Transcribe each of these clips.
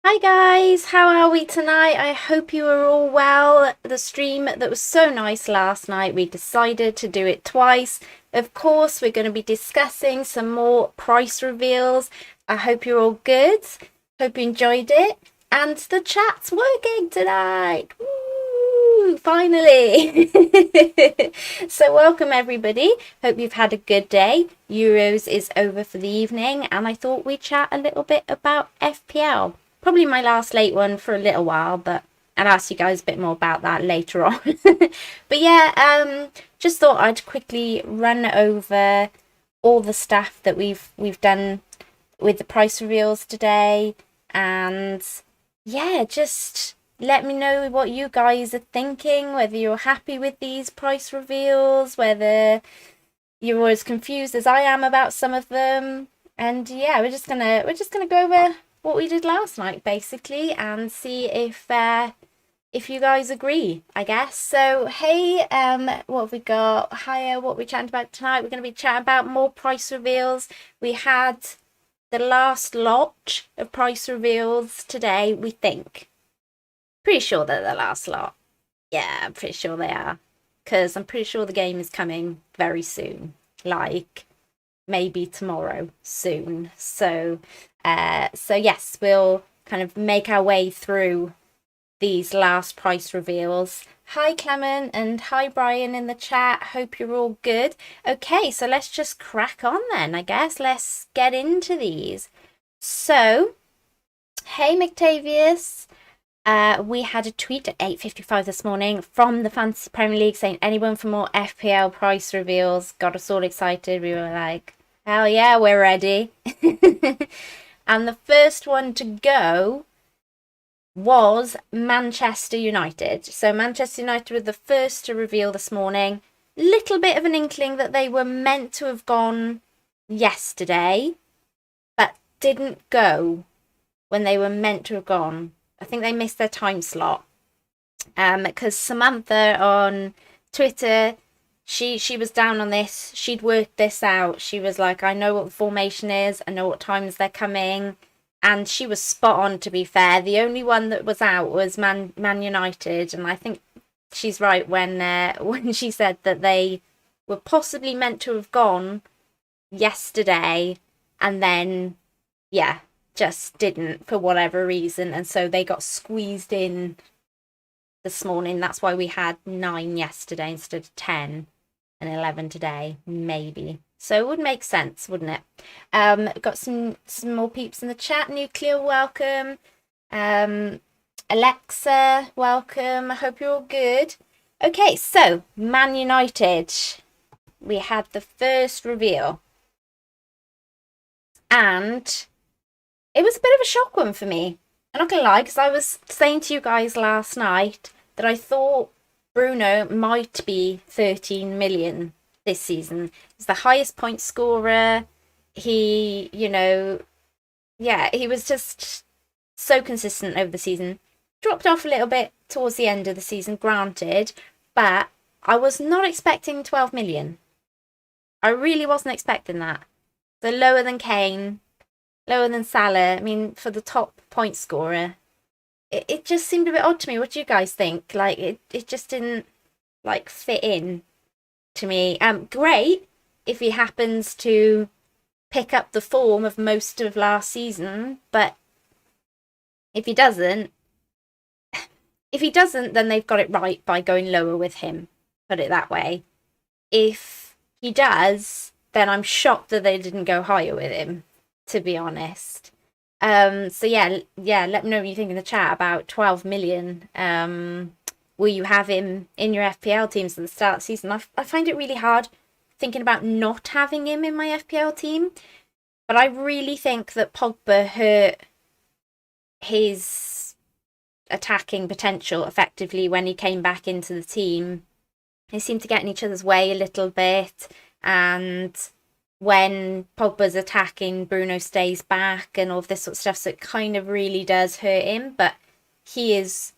Hi guys, how are we tonight? I hope you are all well. The stream that was so nice last night, we decided to do it twice. Of course, we're going to be discussing some more price reveals. I hope you're all good. Hope you enjoyed it. And the chat's working tonight. Woo! Finally. So welcome everybody. Hope you've had a good day. Euros is over for the evening and I thought we'd chat a little bit about FPL. Probably my last late one for a little while, but I'll ask you guys a bit more about that later on. But yeah, just thought I'd quickly run over all the stuff that we've done with the price reveals today, and yeah, just let me know what you guys are thinking, whether you're happy with these price reveals, whether you're as confused as I am about some of them. And yeah, we're just gonna go over what we did last night basically and see if you guys agree, I guess. So hey, what have we got? Hiya, what are we chatting about tonight? We're gonna be chatting about more price reveals. We had the last lot of price reveals today, we think. Pretty sure they're the last lot. Yeah, I'm pretty sure they are. Because I'm pretty sure the game is coming very soon. Like maybe tomorrow soon. So yes, we'll kind of make our way through these last price reveals. Hi Clement and hi Brian in the chat. Hope you're all good. Okay, so let's just crack on then, I guess. Let's get into these. So, hey McTavius. We had a tweet at 8:55 this morning from the Fantasy Premier League saying anyone for more FPL price reveals. Got us all excited. We were like, hell yeah, we're ready. And the first one to go was Manchester United. So Manchester United were the first to reveal this morning. Little bit of an inkling that they were meant to have gone yesterday, but didn't go when they were meant to have gone. I think they missed their time slot. Because Samantha on Twitter, she was down on this. She'd worked this out. She was like, I know what the formation is. I know what times they're coming. And she was spot on, to be fair. The only one that was out was Man United. And I think she's right when when she said that they were possibly meant to have gone yesterday. And then, yeah, just didn't for whatever reason. And so they got squeezed in this morning. That's why we had 9 yesterday instead of 10 and 11 today, maybe. So it would make sense, wouldn't it? Got some more peeps in the chat. Nuclear, welcome. Alexa, welcome. I hope you're all good. Okay, so Man United. We had the first reveal. And it was a bit of a shock one for me. I'm not going to lie, because I was saying to you guys last night that I thought Bruno might be 13 million this season. He's the highest point scorer. He, yeah, he was just so consistent over the season. Dropped off a little bit towards the end of the season, granted, but I was not expecting 12 million. I really wasn't expecting that. So lower than Kane, lower than Salah. I mean, for the top point scorer, it just seemed a bit odd to me. What do you guys think? Like, it just didn't, like, fit in to me. Great if he happens to pick up the form of most of last season, but if he doesn't, then they've got it right by going lower with him. Put it that way. If he does, then I'm shocked that they didn't go higher with him, to be honest. So yeah, let me know what you think in the chat about 12 million. Will you have him in your FPL teams at the start of the season? I find it really hard thinking about not having him in my FPL team, but I really think that Pogba hurt his attacking potential effectively when he came back into the team. They seemed to get in each other's way a little bit, and when Pogba's attacking, Bruno stays back and all of this sort of stuff, so it kind of really does hurt him, but he is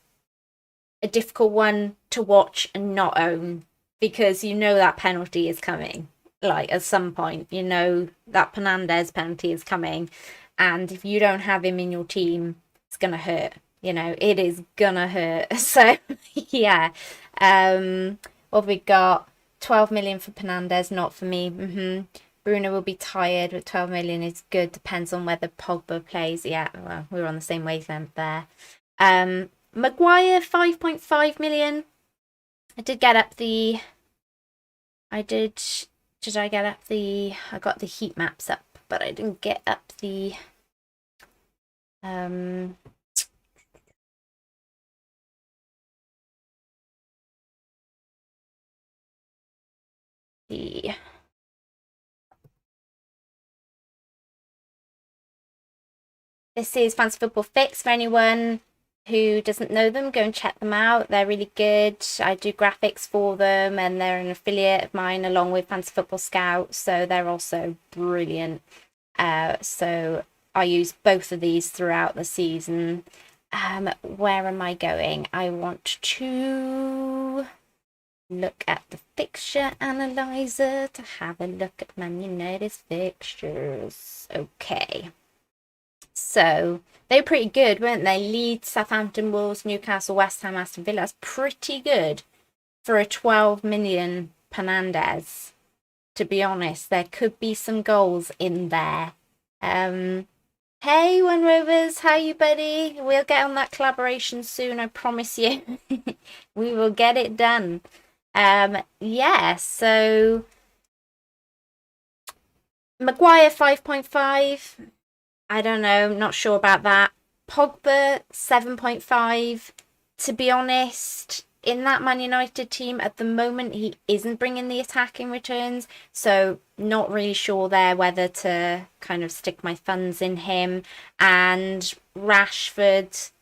a difficult one to watch and not own, because you know that penalty is coming. Like, at some point, you know that Fernandez penalty is coming, and if you don't have him in your team, it's gonna hurt. You know, it is gonna hurt. So yeah. What have we got? 12 million for Fernandes, not for me. Bruno will be tired, but 12 million is good. Depends on whether Pogba plays. Yeah, well, we're on the same wavelength there. Maguire, 5.5 million. I did get up the. I did. Did I get up the? I got the heat maps up, but I didn't get up the. The. This is Fantasy Football Fix. For anyone who doesn't know them, go and check them out. They're really good. I do graphics for them, and they're an affiliate of mine along with Fantasy Football Scout, so they're also brilliant. So I use both of these throughout the season. Where am I going? I want to look at the fixture analyzer to have a look at Man United's fixtures. Okay. So they were pretty good, weren't they? Leeds, Southampton, Wolves, Newcastle, West Ham, Aston Villa. That's pretty good for a 12 million Fernandes. To be honest, there could be some goals in there. Hey, One Rovers, how you, buddy? We'll get on that collaboration soon, I promise you. We will get it done. Yeah, so Maguire 5.5. I don't know, I'm not sure about that. Pogba 7.5. To be honest, in that Man United team at the moment, he isn't bringing the attacking returns, so not really sure there whether to kind of stick my funds in him. And Rashford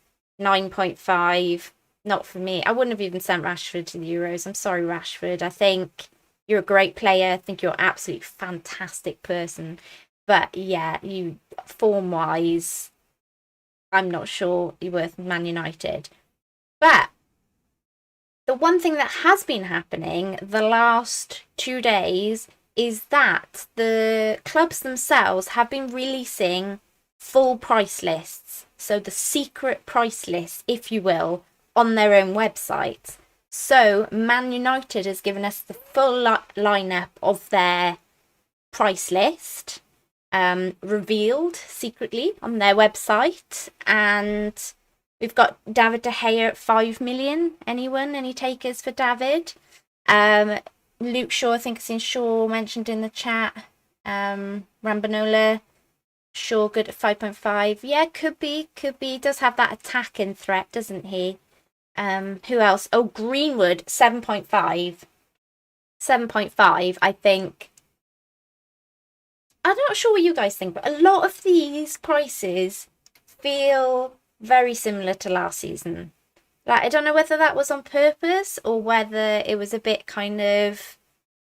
9.5. Not for me. I wouldn't have even sent Rashford to the Euros. I'm sorry, Rashford. I think you're a great player. I think you're an absolutely fantastic person. But yeah, you form-wise, I'm not sure you're worth Man United. But the one thing that has been happening the last 2 days is that the clubs themselves have been releasing full price lists. So the secret price list, if you will, on their own website. So Man United has given us the full lineup of their price list, revealed secretly on their website, and we've got David De Gea at 5 million. Anyone? Any takers for David? Luke Shaw, I think I've seen Shaw mentioned in the chat. Rambanola, Shaw good at 5.5. Yeah, could be. He does have that attacking threat, doesn't he? Who else? Oh, Greenwood, 7.5. 7.5, I think. I'm not sure what you guys think, but a lot of these prices feel very similar to last season. Like, I don't know whether that was on purpose or whether it was a bit kind of,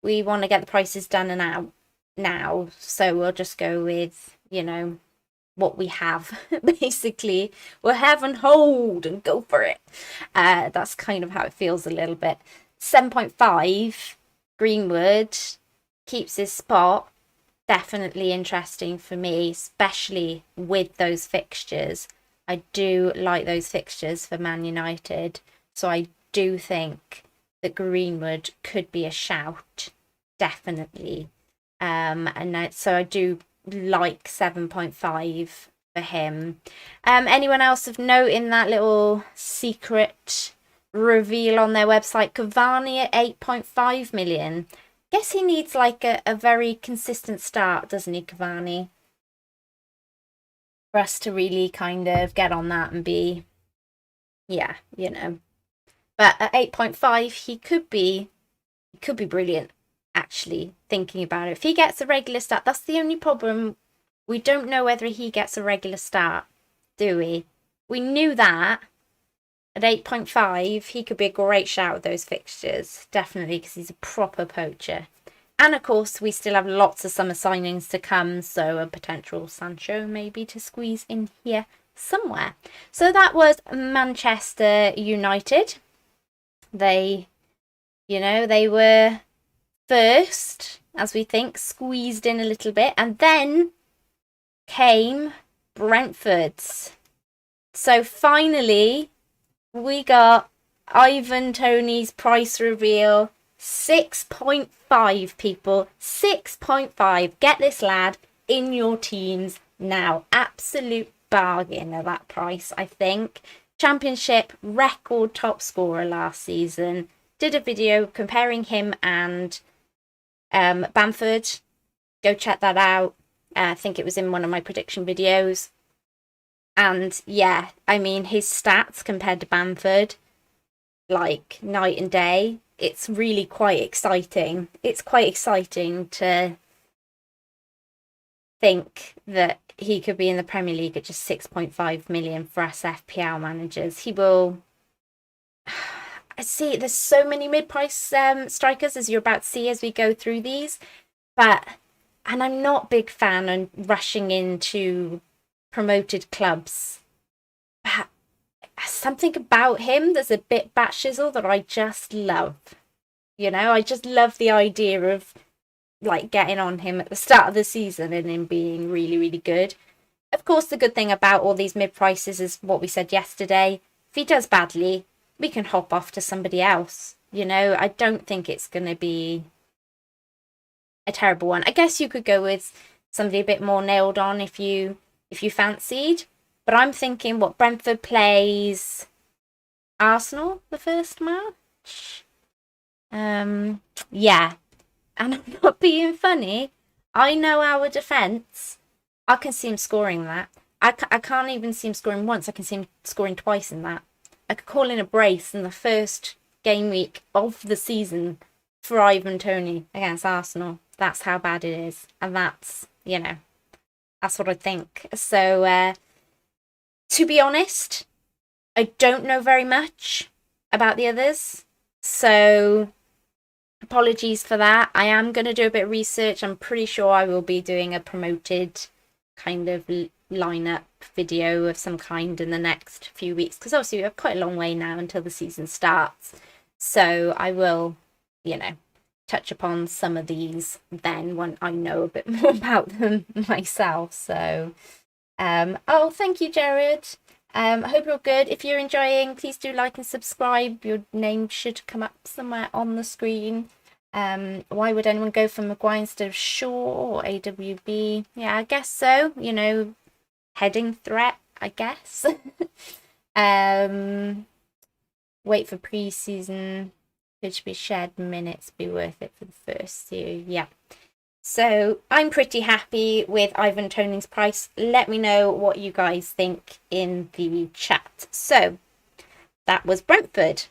we want to get the prices done and out now, so we'll just go with, you know, what we have. Basically, we'll have and hold and go for it. That's kind of how it feels a little bit. 7.5, Greenwood keeps his spot. Definitely interesting for me, especially with those fixtures. I do like those fixtures for Man United, so I do think that Greenwood could be a shout, definitely. So I do like 7.5 for him. Anyone else of note in that little secret reveal on their website? Cavani at 8.5 million. Guess he needs like a very consistent start, doesn't he, Cavani? For us to really kind of get on that and be, yeah, you know. But at 8.5, he could be brilliant, actually, thinking about it. If he gets a regular start, that's the only problem. We don't know whether he gets a regular start, do we? We knew that. At 8.5, he could be a great shout with those fixtures, definitely, because he's a proper poacher. And of course, we still have lots of summer signings to come, so a potential Sancho maybe to squeeze in here somewhere. So that was Manchester United. They were first, as we think, squeezed in a little bit, and then came Brentford's. So finally, we got Ivan Toney's price reveal. 6.5 people. 6.5. Get this lad in your teams now. Absolute bargain at that price, I think. Championship record top scorer last season. Did a video comparing him and Bamford. Go check that out. I think it was in one of my prediction videos. And yeah, I mean, his stats compared to Bamford, like night and day. It's really quite exciting. It's quite exciting to think that he could be in the Premier League at just 6.5 million for us FPL managers. He will. I see there's so many mid-price strikers, as you're about to see as we go through these, and I'm not a big fan on rushing into promoted clubs. But something about him, there's a bit batshizzle that I just love. I just love the idea of like getting on him at the start of the season and him being really, really good. Of course, the good thing about all these mid prices is what we said yesterday. If he does badly, we can hop off to somebody else. I don't think it's going to be a terrible one. I guess you could go with somebody a bit more nailed on if you fancied. But I'm thinking what Brentford plays Arsenal the first match. Yeah. And I'm not being funny. I know our defence. I can see him scoring that. I can't even see him scoring once. I can see him scoring twice in that. I could call in a brace in the first game week of the season for Ivan Toney against Arsenal. That's how bad it is. And that's what I think. So, to be honest, I don't know very much about the others. So, apologies for that. I am going to do a bit of research. I'm pretty sure I will be doing a promoted kind of lineup video of some kind in the next few weeks, because obviously we have quite a long way now until the season starts. So I will, touch upon some of these then when I know a bit more about them myself. So, thank you, Jared. I hope you're good. If you're enjoying, please do like and subscribe. Your name should come up somewhere on the screen. Why would anyone go for Maguire instead of Shaw or AWB? Yeah, I guess so. Heading threat, I guess. Wait for pre-season. Could be shared minutes be worth it for the first two? Yeah. So I'm pretty happy with Ivan Toney's price. Let me know what you guys think in the chat. So that was Brentford.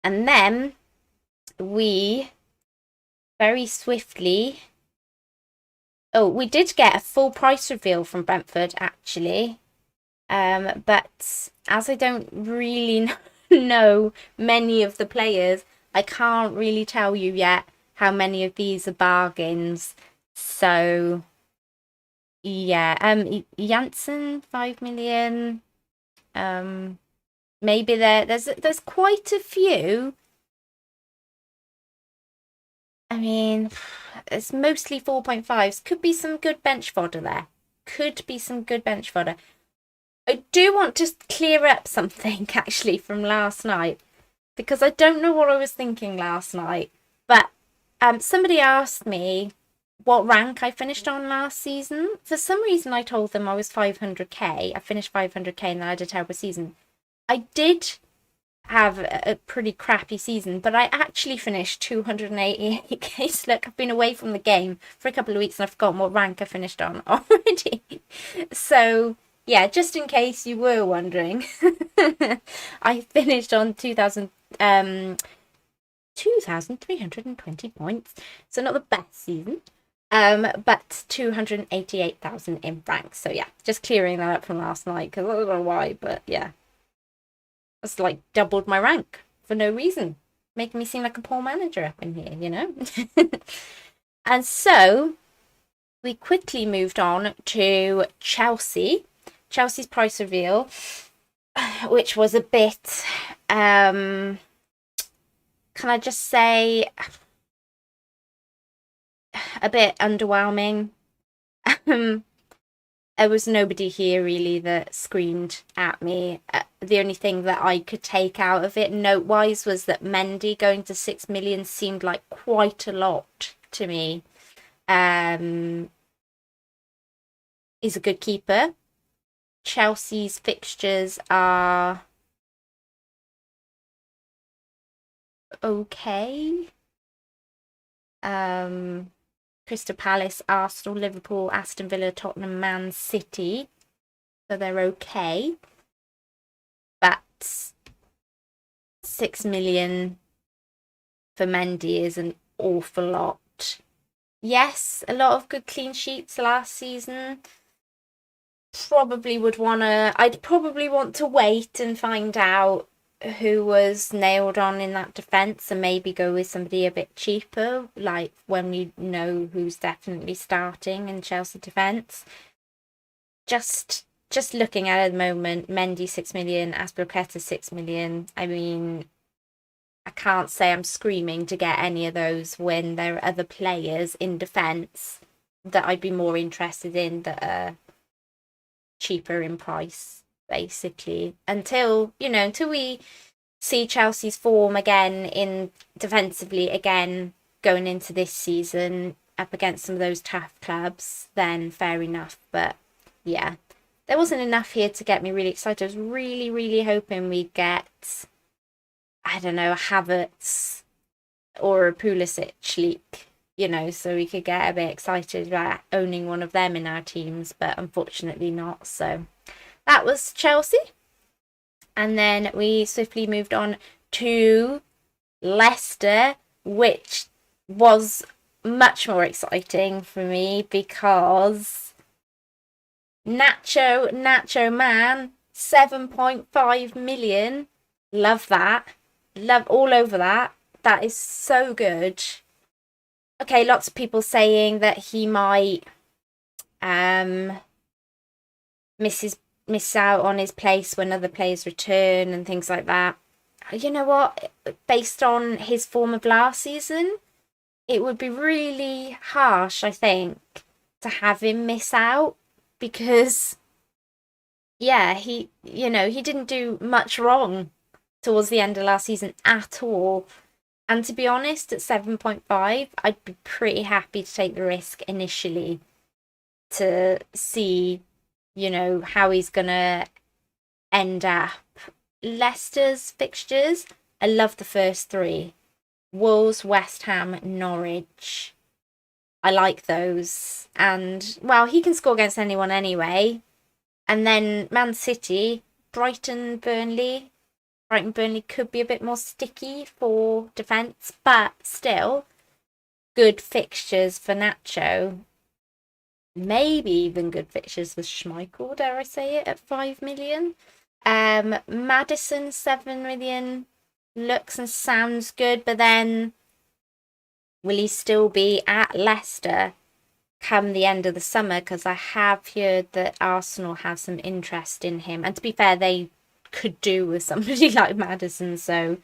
And then we very swiftly... Oh, we did get a full price reveal from Brentford, actually. But as I don't really know many of the players, I can't really tell you yet how many of these are bargains. So, yeah. Janssen, 5 million. Maybe there's quite a few. I mean, it's mostly 4.5s. Could be some good bench fodder there. I do want to clear up something, actually, from last night, because I don't know what I was thinking last night. But somebody asked me what rank I finished on last season. For some reason, I told them I was 500k. I finished 500k and then I had a terrible season. I did have a pretty crappy season, but I actually finished 288k. So look, I've been away from the game for a couple of weeks and I've forgotten what rank I finished on already. So yeah, just in case you were wondering, I finished on 2,320 points. So not the best season. But 288,000 in rank. So yeah, just clearing that up from last night, because I don't know why, but yeah. It's like doubled my rank for no reason, making me seem like a poor manager up in here, And so we quickly moved on to Chelsea. Chelsea's price reveal, which was a bit, can I just say, a bit underwhelming. there was nobody here really that screamed at me. The only thing that I could take out of it, note wise, was that Mendy going to 6 million seemed like quite a lot to me. He's a good keeper. Chelsea's fixtures are okay. Crystal Palace, Arsenal, Liverpool, Aston Villa, Tottenham, Man City. So they're okay. But 6 million for Mendy is an awful lot. Yes, a lot of good clean sheets last season. I'd probably want to wait and find out who was nailed on in that defence and maybe go with somebody a bit cheaper, like when we know who's definitely starting in Chelsea defence. Just looking at it at the moment, Mendy 6 million, Azpilicueta 6 million. I mean, I can't say I'm screaming to get any of those when there are other players in defence that I'd be more interested in that are cheaper in price, basically. Until we see Chelsea's form again in defensively again going into this season up against some of those tough clubs, then fair enough. But yeah, there wasn't enough here to get me really excited. I was really, really hoping we'd get, I don't know, a Havertz or a Pulisic leak, so we could get a bit excited about owning one of them in our teams, but unfortunately not. So that was Chelsea. And then we swiftly moved on to Leicester, which was much more exciting for me because Nacho Man, 7.5 million. Love that. Love all over that. That is so good. Okay, lots of people saying that he might miss out on his place when other players return and things like that. You know what? Based on his form of last season, it would be really harsh, I think, to have him miss out because, yeah, he didn't do much wrong towards the end of last season at all. And to be honest, at 7.5, I'd be pretty happy to take the risk initially to see, how he's going to end up. Leicester's fixtures, I love the first three. Wolves, West Ham, Norwich. I like those. And, well, he can score against anyone anyway. And then Man City, Brighton, Burnley. Burnley could be a bit more sticky for defence, but still good fixtures for Nacho. Maybe even good fixtures for Schmeichel, dare I say it, at 5 million. Maddison, 7 million. Looks and sounds good, but then will he still be at Leicester come the end of the summer? Because I have heard that Arsenal have some interest in him. And to be fair, they could do with somebody like Maddison, so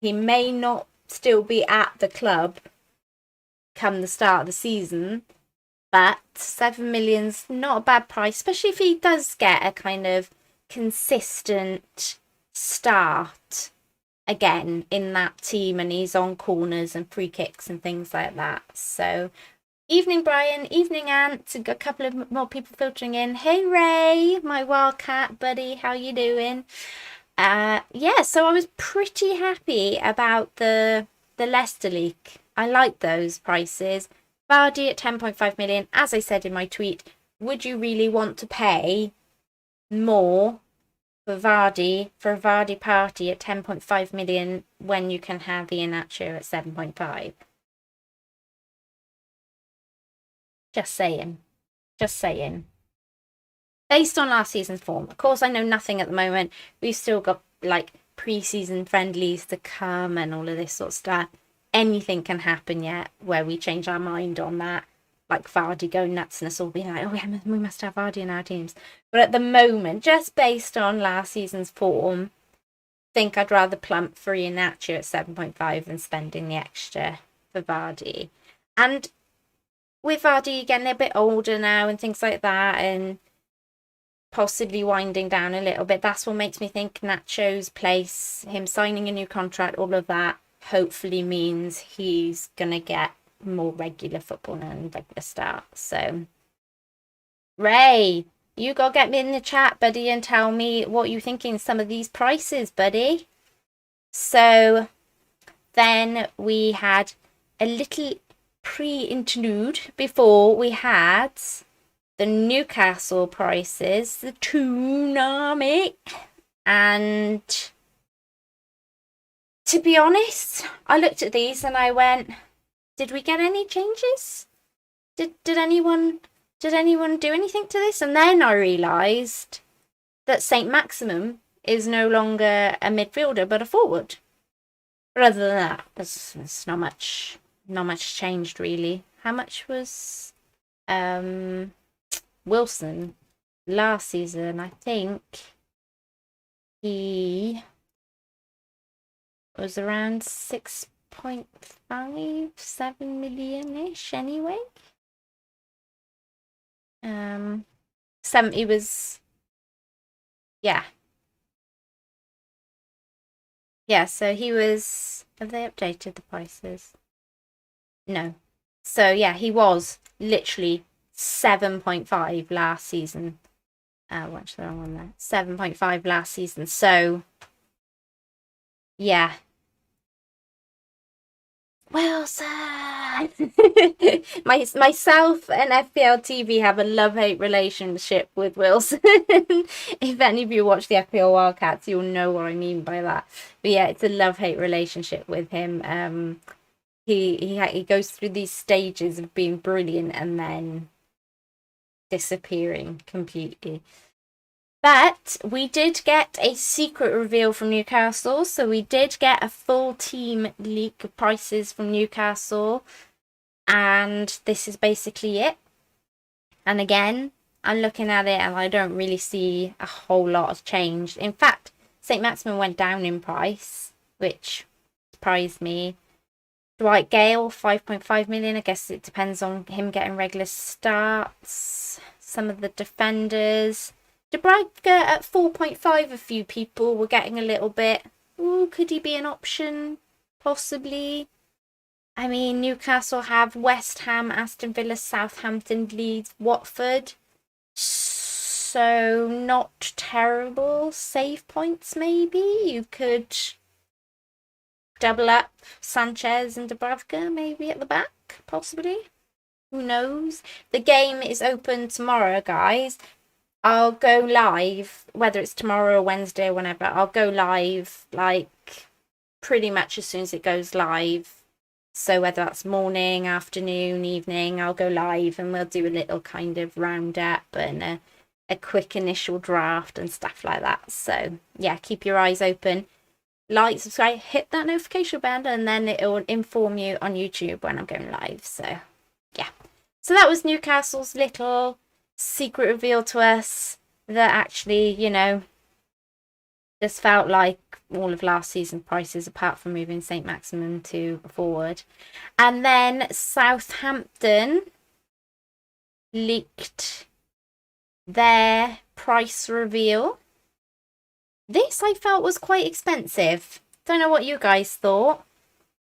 he may not still be at the club come the start of the season, but 7 million's not a bad price, especially if he does get a kind of consistent start again in that team and he's on corners and free kicks and things like that. So evening Brian, evening Ant, a couple of more people filtering in. Hey Ray, my wildcat buddy, how you doing? Yeah, so I was pretty happy about the Leicester league. I like those prices. Vardy at 10.5 million. As I said in my tweet, would you really want to pay more for a Vardy party at 10.5 million when you can have Iheanacho at 7.5? Just saying. Based on last season's form, of course, I know nothing at the moment. We've still got like pre-season friendlies to come and all of this sort of stuff. Anything can happen yet where we change our mind on that. Like Vardy going nuts and us all being like, oh, yeah, we must have Vardy in our teams. But at the moment, just based on last season's form, I think I'd rather plump for Iheanacho at 7.5 than spending the extra for Vardy. And with Vardy getting a bit older now and things like that, and possibly winding down a little bit. That's what makes me think Nacho's place, him signing a new contract, all of that, hopefully means he's going to get more regular football and regular starts. So, Ray, you got to get me in the chat, buddy, and tell me what you're thinking of some of these prices, buddy. So, then we had a little pre-interlude before we had the Newcastle prices, the tsunami. And to be honest, I looked at these and I went, did we get any changes? Did anyone do anything to this? And then I realised that Saint Maximum is no longer a midfielder but a forward. But other than that, there's not much changed really. How much was Wilson last season? I think he was around 6.5, 7 million-ish anyway. 70 was, yeah. Yeah, so he was, have they updated the prices? No. So yeah, he was literally 7.5 last season. Watch the wrong one there. 7.5 last season. So yeah. Wilson. Myself and FPL TV have a love-hate relationship with Wilson. If any of you watch the FPL Wildcats, you'll know what I mean by that. But yeah, it's a love-hate relationship with him. He goes through these stages of being brilliant and then disappearing completely. But we did get a secret reveal from Newcastle. So we did get a full team leak of prices from Newcastle. And this is basically it. And again, I'm looking at it and I don't really see a whole lot of change. In fact, St. Maximin went down in price, which surprised me. Dwight Gale, 5.5 million. I guess it depends on him getting regular starts. Some of the defenders. Dubravka at 4.5, a few people were getting a little bit, ooh, could he be an option? Possibly. I mean, Newcastle have West Ham, Aston Villa, Southampton, Leeds, Watford. So not terrible save points, maybe. You could double up Sanchez and Dubravka maybe at the back, possibly. Who knows? The game is open tomorrow, guys. I'll go live, whether it's tomorrow or Wednesday or whenever. I'll go live, like, pretty much as soon as it goes live. So whether that's morning, afternoon, evening, I'll go live and we'll do a little kind of roundup and a quick initial draft and stuff like that. So, yeah, keep your eyes open. Like, subscribe, hit that notification bell, and then it will inform you on YouTube when I'm going live. So, yeah. So that was Newcastle's little secret reveal to us that actually, you know, just felt like all of last season's prices apart from moving St. Maximin to forward. And then Southampton leaked their price reveal. This I felt was quite expensive. Don't know what you guys thought.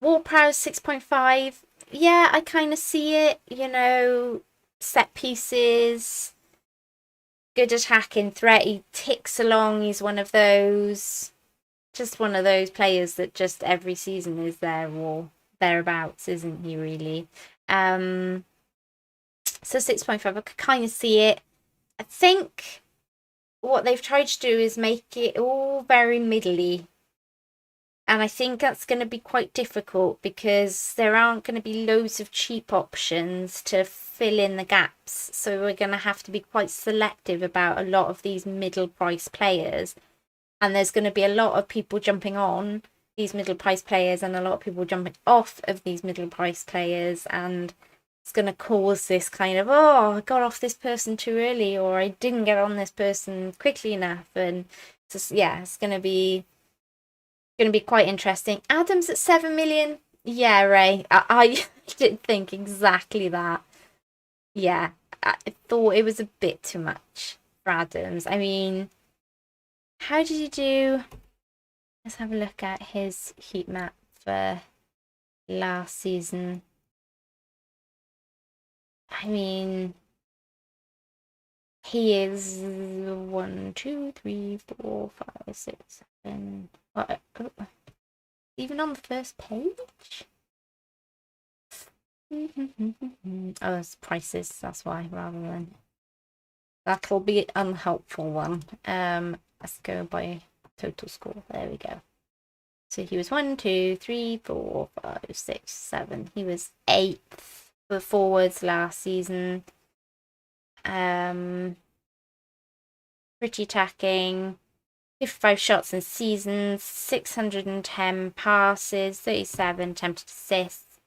Ward-Prowse 6.5. Yeah, I kind of see it, you know, set pieces, good attacking threat. He ticks along. He's one of those, just one of those players that just every season is there or thereabouts, isn't he really? So 6.5, I could kind of see it. I think what they've tried to do is make it all very middly. And I think that's going to be quite difficult because there aren't going to be loads of cheap options to fill in the gaps. So we're going to have to be quite selective about a lot of these middle price players. And there's going to be a lot of people jumping on these middle price players and a lot of people jumping off of these middle price players. And it's going to cause this kind of, oh, I got off this person too early, or I didn't get on this person quickly enough. And just, yeah, it's going to be quite interesting. Adams at 7 million. Yeah, Ray. I did think exactly that. Yeah, I thought it was a bit too much for Adams. I mean, how did he do? Let's have a look at his heat map for last season. I mean, he is 1, 2, 3, 4, 5, 6, 7. What? Even on the first page? Oh, it's prices. That's why, rather than that'll be an unhelpful one. Let's go by total score. There we go. So he was 1, 2, 3, 4, 5, 6, 7. He was 8th for forwards last season. Pretty attacking. 55 shots in seasons, 610 passes, 37 attempted assists,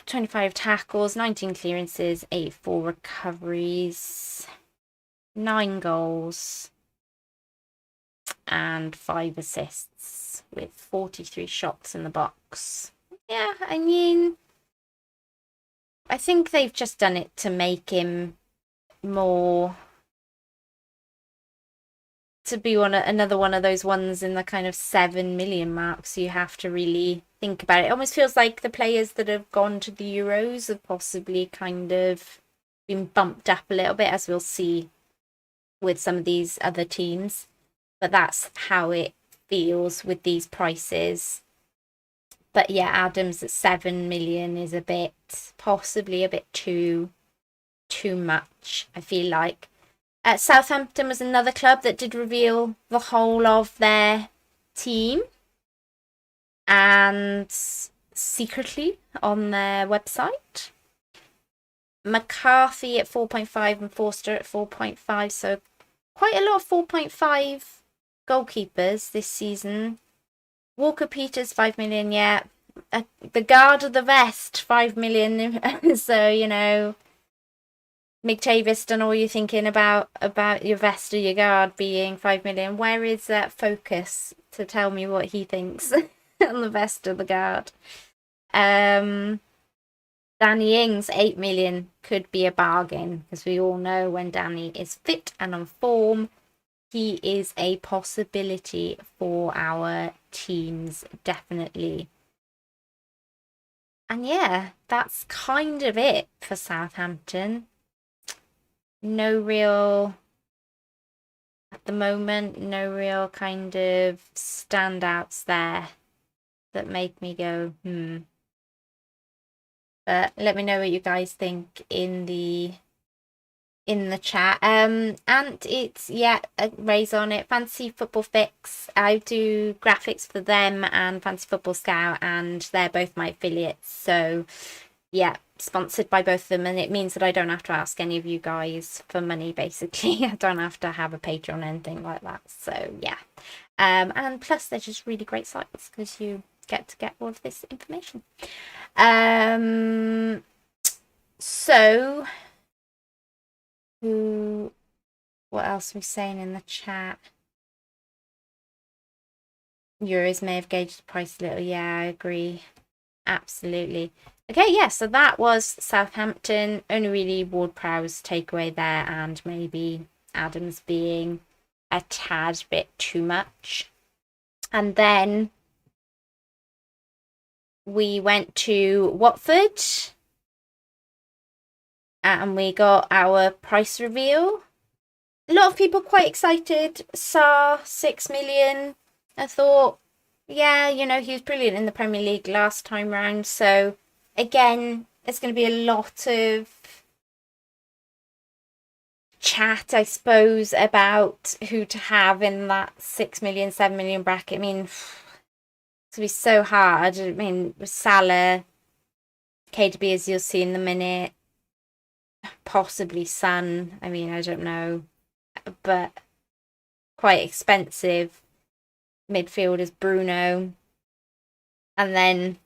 25 tackles, 19 clearances, 84 recoveries, 9 goals, and 5 assists with 43 shots in the box. Yeah, I mean, I think they've just done it to make him more, to be another one of those ones in the kind of 7 million mark, so you have to really think about it. It almost feels like the players that have gone to the Euros have possibly kind of been bumped up a little bit, as we'll see with some of these other teams. But that's how it feels with these prices. But yeah, Adams at 7 million is possibly a bit too much, I feel like. Southampton was another club that did reveal the whole of their team, and secretly on their website. McCarthy at 4.5 and Forster at 4.5, so quite a lot of 4.5 goalkeepers this season. Walker Peters 5 million, yeah. The guard of the vest 5 million. So, you know, Mick Tavis, don't know what you're thinking about your vest or your guard being 5 million. Where is that focus to tell me what he thinks on the vest or the guard? Danny Ings 8 million could be a bargain, because we all know when Danny is fit and on form, he is a possibility for our teams, definitely. And yeah, that's kind of it for Southampton. No real, at the moment, no real kind of standouts there that make me go, But let me know what you guys think in the chat. And it's, yeah, Ray's on it. Fantasy Football Fix. I do graphics for them and Fantasy Football Scout, and they're both my affiliates. So yeah, sponsored by both of them, and it means that I don't have to ask any of you guys for money, basically. I don't have to have a Patreon or anything like that. So yeah. And plus they're just really great sites because you get to get all of this information. So what else are we saying in the chat? Euros may have gauged the price a little. Yeah, I agree. Absolutely. Okay, yeah, so that was Southampton. Only really Ward-Prowse takeaway there, and maybe Adams being a tad bit too much. And then we went to Watford, and we got our price reveal. A lot of people quite excited. Sarr, 6 million. I thought, yeah, you know, he was brilliant in the Premier League last time round. So again, there's going to be a lot of chat, I suppose, about who to have in that 6 million, 7 million bracket. I mean, it's going to be so hard. I mean, Salah, KDB, as you'll see in the minute, possibly Son. I mean, I don't know, but quite expensive. Midfield is Bruno, and then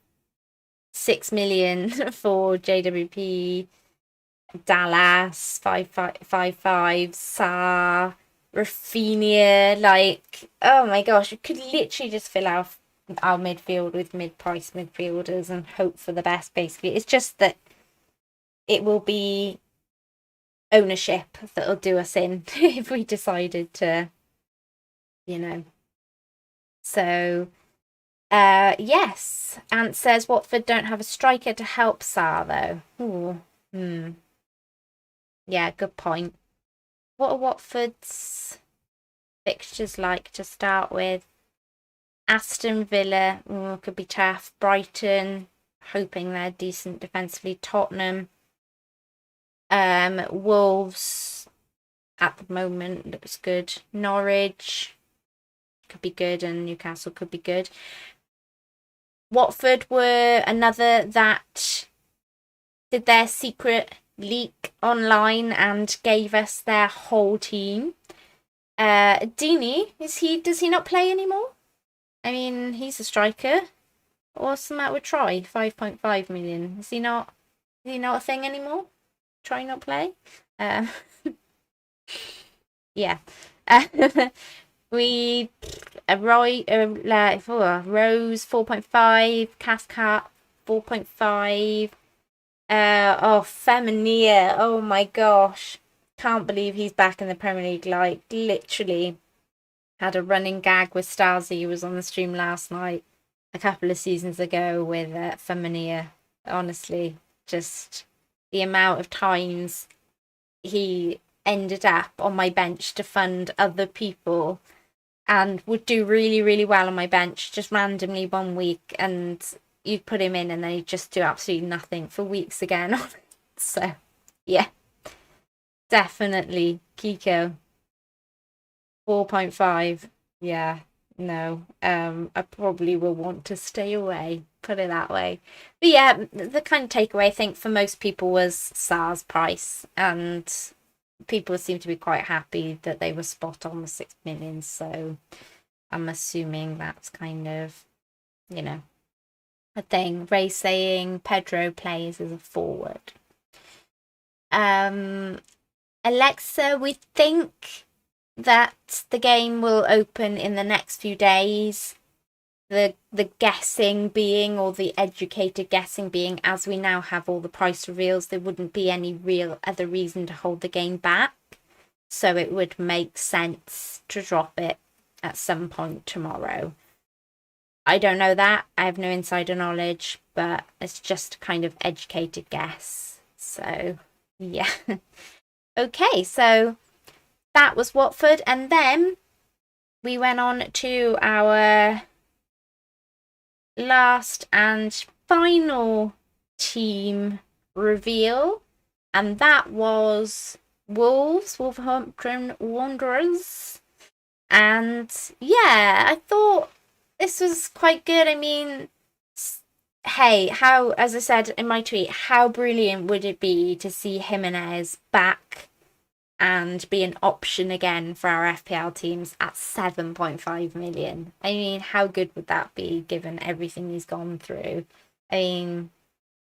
6 million for JWP, Dallas 555, Sarr, Rafinha. Like, oh my gosh, we could literally just fill our midfield with mid-price midfielders and hope for the best. Basically, it's just that it will be ownership that'll do us in if we decided to, you know. So, yes. Ant says Watford don't have a striker to help Sarr, though. Ooh. Yeah, good point. What are Watford's fixtures like to start with? Aston Villa, could be tough. Brighton, hoping they're decent defensively. Tottenham. Wolves, at the moment, looks good. Norwich could be good, and Newcastle could be good. Watford were another that did their secret leak online and gave us their whole team. Dini, does he not play anymore? I mean, he's a striker. What's the matter with Troy? 5.5 million. Is he not a thing anymore? Troy not play? Yeah. We Rose 4.5, Cathcart 4.5. Feminir. Oh my gosh. Can't believe he's back in the Premier League. Like, literally had a running gag with Stasi, who was on the stream last night a couple of seasons ago with Feminir. Honestly, just the amount of times he ended up on my bench to fund other people and would do really, really well on my bench just randomly one week, and you'd put him in and then he'd just do absolutely nothing for weeks again. So, yeah, definitely Kiko. 4.5. Yeah, no. I probably will want to stay away, put it that way. But yeah, the kind of takeaway I think for most people was Sarr's price, and people seem to be quite happy that they were spot on the 6 million. So I'm assuming that's kind of, a thing. Ray saying Pedro plays as a forward. Alexa, we think that the game will open in the next few days. The guessing being, or the educated guessing being, as we now have all the price reveals, there wouldn't be any real other reason to hold the game back. So it would make sense to drop it at some point tomorrow. I don't know that. I have no insider knowledge, but it's just a kind of educated guess. So, yeah. Okay, so that was Watford. And then we went on to our last and final team reveal. And that was Wolverhampton Wanderers. And yeah, I thought this was quite good. I mean, hey, as I said in my tweet, how brilliant would it be to see Jimenez back and be an option again for our FPL teams at 7.5 million? I mean, how good would that be given everything he's gone through? I mean,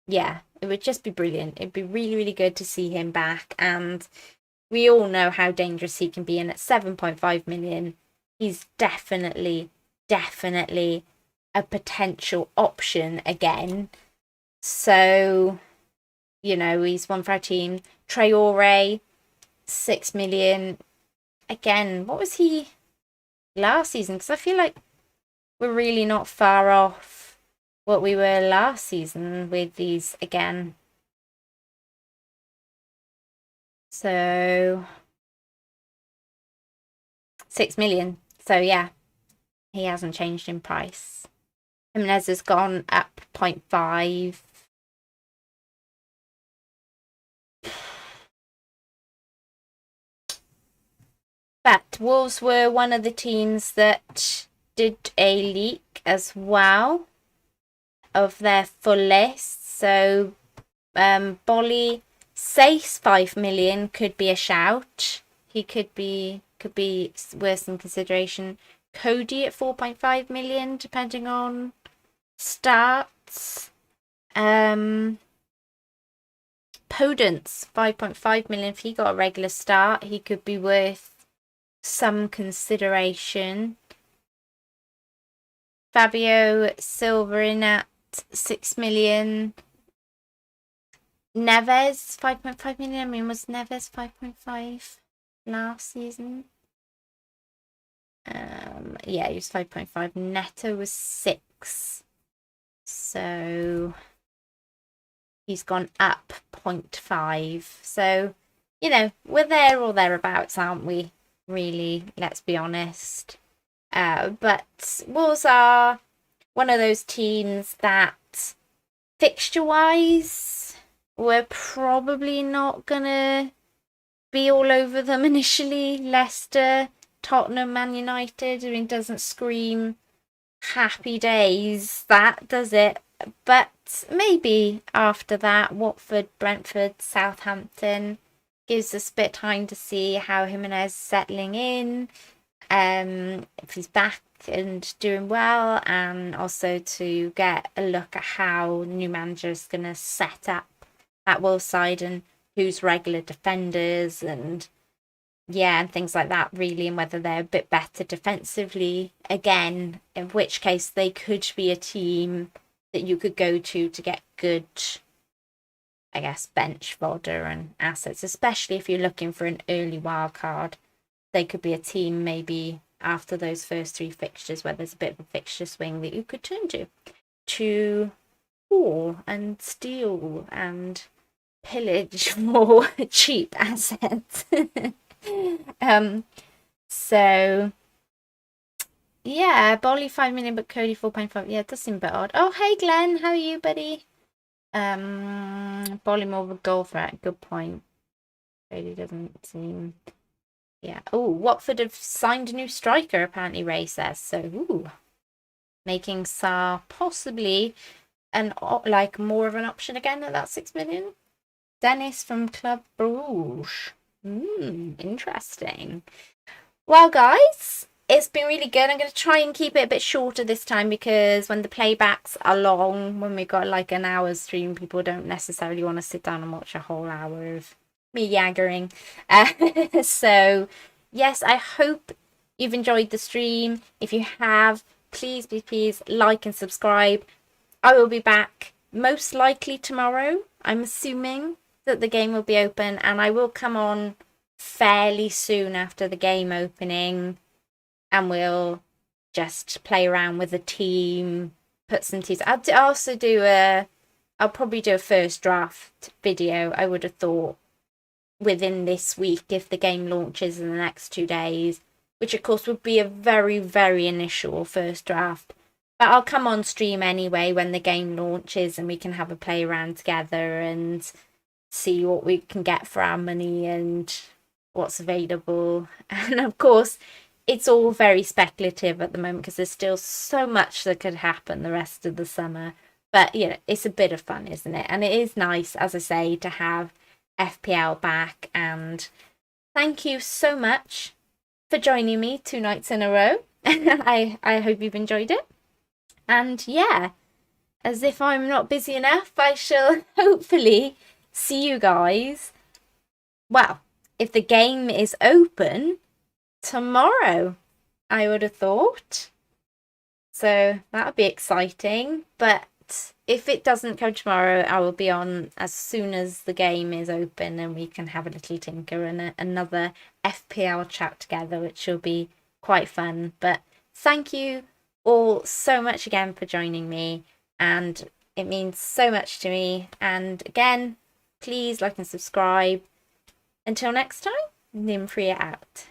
yeah, it would just be brilliant. It'd be really, really good to see him back. And we all know how dangerous he can be. And at 7.5 million, he's definitely a potential option again. So, he's one for our team. Traore, 6 million. Again, what was he last season? Because I feel like we're really not far off what we were last season with these again. So 6 million. So yeah, he hasn't changed in price. Jimenez has gone up 0.5. But Wolves were one of the teams that did a leak as well of their full list. So Bolly, Sace 5 million could be a shout. He could be worth some consideration. Cody at 4.5 million, depending on starts. Podence 5.5 million. If he got a regular start, he could be worth some consideration. Fabio Silva in at 6 million. Neves 5.5 million. I mean, was Neves 5.5 last season? Yeah, he was 5.5. Neto was 6. So he's gone up 0.5. So, you know, we're there or thereabouts, aren't we? Really, let's be honest. But Wolves are one of those teams that fixture-wise, we're probably not gonna be all over them initially. Leicester, Tottenham, Man United, I mean, doesn't scream happy days, that does it? But maybe after that, Watford, Brentford, Southampton gives us a bit of time to see how Jimenez is settling in, if he's back and doing well, and also to get a look at how new manager is going to set up that Wolves side and who's regular defenders and and things like that, really, and whether they're a bit better defensively again, in which case they could be a team that you could go to get good, I guess, bench fodder and assets, especially if you're looking for an early wild card. They could be a team maybe after those first 3 fixtures where there's a bit of a fixture swing that you could turn to haul and steal and pillage more cheap assets. So yeah, Bolly 5 million, but Cody 4.5. Yeah, it does seem a bit odd. Oh, hey Glenn, how are you, buddy? Bolly more of a goal threat. Good point. Cody doesn't seem. Yeah. Oh, Watford have signed a new striker, apparently Ray says. So, making Sarr possibly more of an option again at that 6 million. Dennis from Club Bruges. Interesting. Well, guys, it's been really good. I'm going to try and keep it a bit shorter this time because when the playbacks are long, when we've got like an hour's stream, people don't necessarily want to sit down and watch a whole hour of me yaggering. So, yes, I hope you've enjoyed the stream. If you have, please, please, please like and subscribe. I will be back most likely tomorrow. I'm assuming that the game will be open, and I will come on fairly soon after the game opening, and we'll just play around with the team, put some teams. I'll probably do a first draft video, I would have thought, within this week if the game launches in the next 2 days, which of course would be a very, very initial first draft. But I'll come on stream anyway when the game launches and we can have a play around together and see what we can get for our money and what's available. And of course, it's all very speculative at the moment because there's still so much that could happen the rest of the summer. But, you know, it's a bit of fun, isn't it? And it is nice, as I say, to have FPL back. And thank you so much for joining me 2 nights in a row. I hope you've enjoyed it. And yeah, as if I'm not busy enough, I shall hopefully see you guys, well, if the game is open, tomorrow, I would have thought. So that would be exciting. But if it doesn't come tomorrow, I will be on as soon as the game is open and we can have a little tinker and another FPL chat together, which will be quite fun. But thank you all so much again for joining me, and it means so much to me. And again, please like and subscribe. Until next time, Nymphrya out.